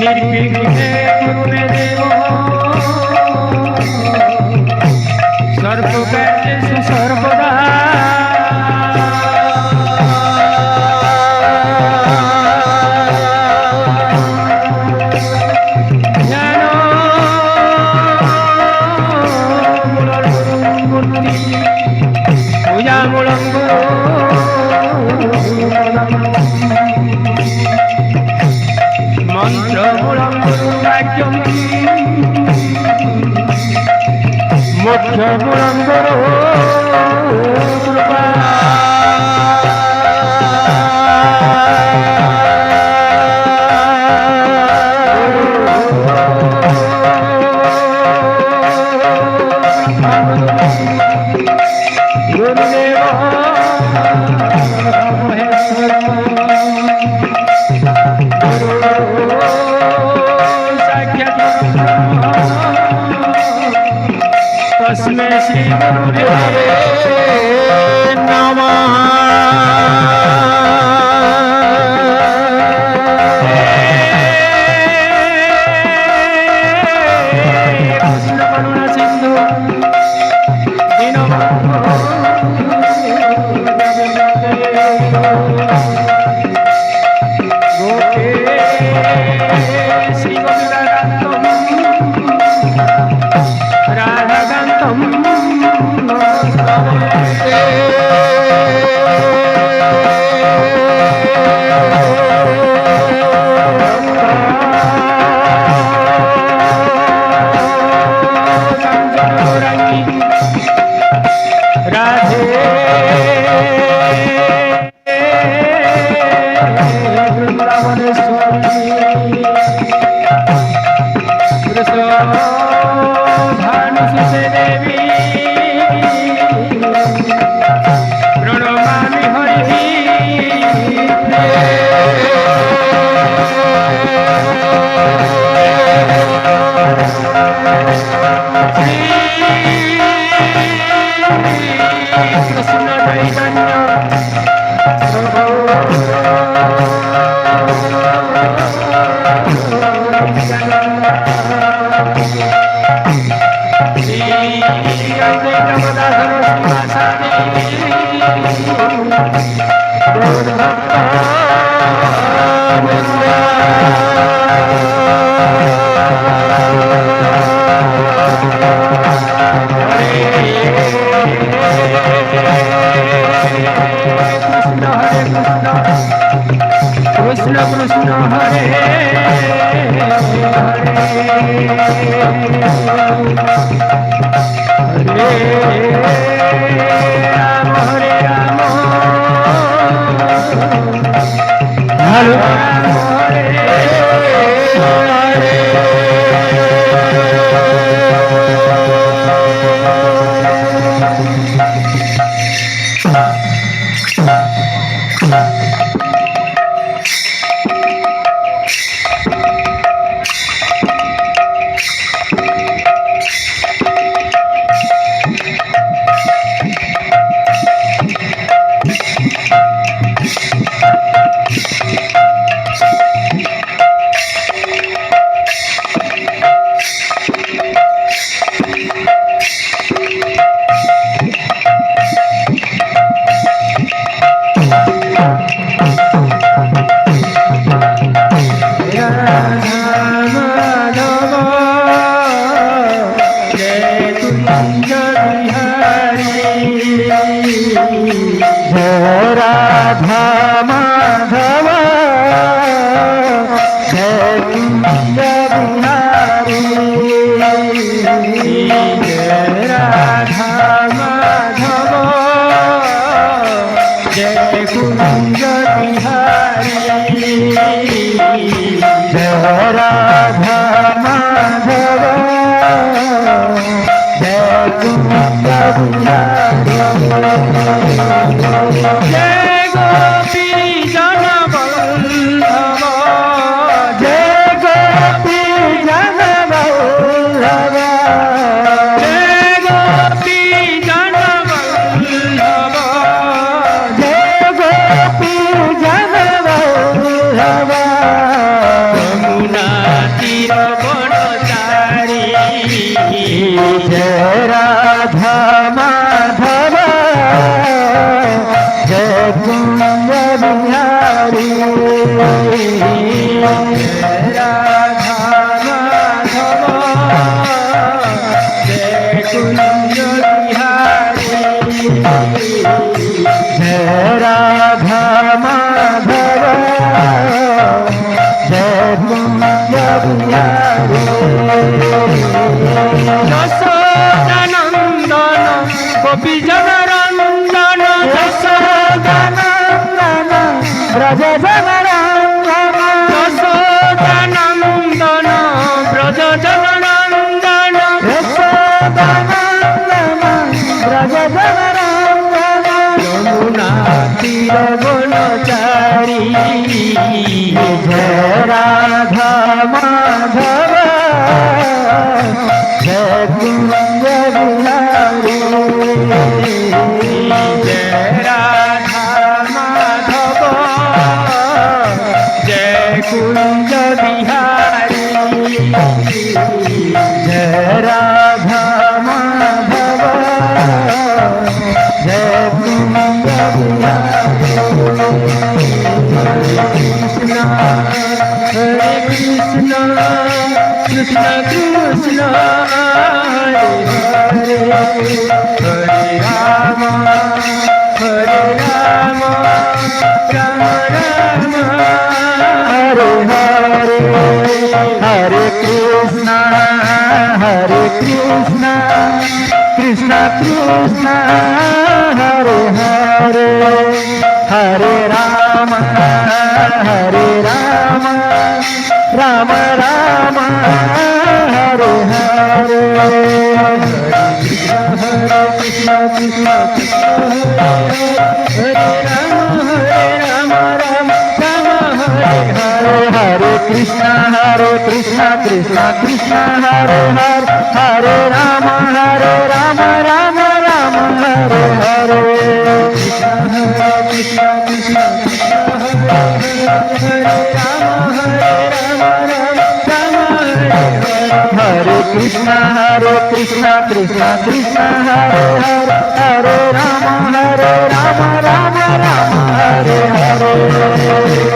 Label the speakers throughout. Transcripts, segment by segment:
Speaker 1: निर्विघ्ने कुरु मे देवो सर्वकार्येषु सर्वदा मुख्य मुरंगरो तस्मै श्री गुरुदेवे नमः। कृष्ण करुणा सिंधु दीनबंधु गोपेश श्री कृष्ण कृष्ण हरे राम हरे राम हरे राम
Speaker 2: यमुना
Speaker 1: तीर बन तारी
Speaker 2: जय राधा माधव जय कुंज बिहारी
Speaker 1: राधा माधव जय कुंज बिहारी
Speaker 2: जय राधा माधव जय कुंज बिहारी
Speaker 1: यशोदानंदन गोपी जनरंजन
Speaker 2: यशोदानंदन ब्रज जनरंजन
Speaker 1: यशोदानंदन ब्रज जनरंजन
Speaker 2: यशोदानंदन ब्रज जनरंजन
Speaker 1: यमुना तीर बनचारी
Speaker 2: जय राधा माधव जय कुंज बिहारी
Speaker 1: जय राधा माधव जय कुंज बिहारी
Speaker 2: जय राधा माधव जय कुंज बिहारी
Speaker 1: कृष्ण हरे कृष्ण कृष्ण कृष्ण हरे हरे हरे राम राम राम
Speaker 2: हरे हरे हरे कृष्ण कृष्ण कृष्ण हरे हरे हरे राम राम राम हरे हरे
Speaker 1: हरे कृष्ण कृष्ण कृष्ण हरे राम राम राम हरे हरे
Speaker 2: हरे कृष्ण कृष्ण कृष्ण हरे हरे हरे राम राम राम हरे हरे
Speaker 1: हरे कृष्ण कृष्ण कृष्ण हरे राम राम राम हरे हरे
Speaker 2: हरे कृष्ण कृष्ण कृष्ण हरे हरे हरे राम राम राम हरे हरे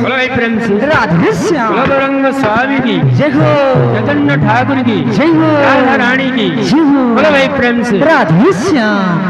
Speaker 1: बोलो भाई प्रेम से
Speaker 2: राधे श्याम
Speaker 1: रंग स्वामी की
Speaker 2: जय हो
Speaker 1: चैतन्य ठाकुर की
Speaker 2: जय हो
Speaker 1: राधा रानी की
Speaker 2: जय हो
Speaker 1: बोलो भाई प्रेम से
Speaker 2: राधे श्याम